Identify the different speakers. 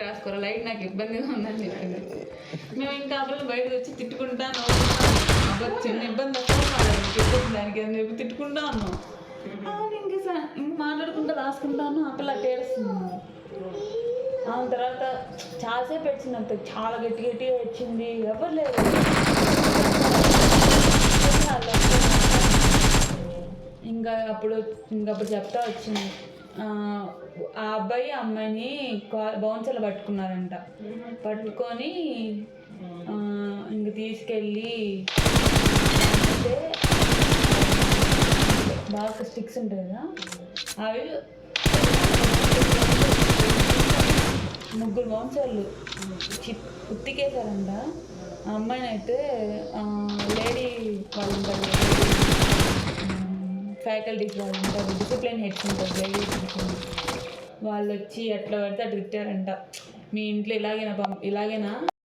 Speaker 1: రాసుకోరా light నాకు ఇబ్బందిగా ఉందని చెప్పింది. మేము ఇంకా అప్పుడు బయటకు వచ్చి తిట్టుకుంటా అబ్బా చిన్న ఇబ్బంది దానికి అని చెప్పి తిట్టుకుంటా ఉన్నాం. ఇంకా మాట్లాడుకుంటా రాసుకుంటాను ఆ పిల్ల ఏడుస్తుంది. ఆ తర్వాత చాలాసేపు వచ్చింది, అంత చాలా గట్టిగా వచ్చింది. ఎవరు లేరు అప్పుడు చెప్తా వచ్చింది. ఆ అబ్బాయి అమ్మాయిని బౌన్సర్లు పట్టుకున్నారంట. పట్టుకొని ఇంక తీసుకెళ్ళి అంటే బాగా స్టిక్స్ ఉంటాయి కదా, అవి 3 బౌన్సర్లు ఉత్తికేశారంట. ఆ అమ్మాయిని అయితే లేడీ వాళ్ళు ఉంటారు, ఫ్యాకల్టీస్ వాళ్ళు ఉంటారు, డిసిప్లిన్ హెడ్స్ ఉంటారు, లేడీస్ వాళ్ళు వచ్చి ఎట్లా పడితే అట్లా తిట్టారంట. మీ ఇంట్లో ఇలాగైనా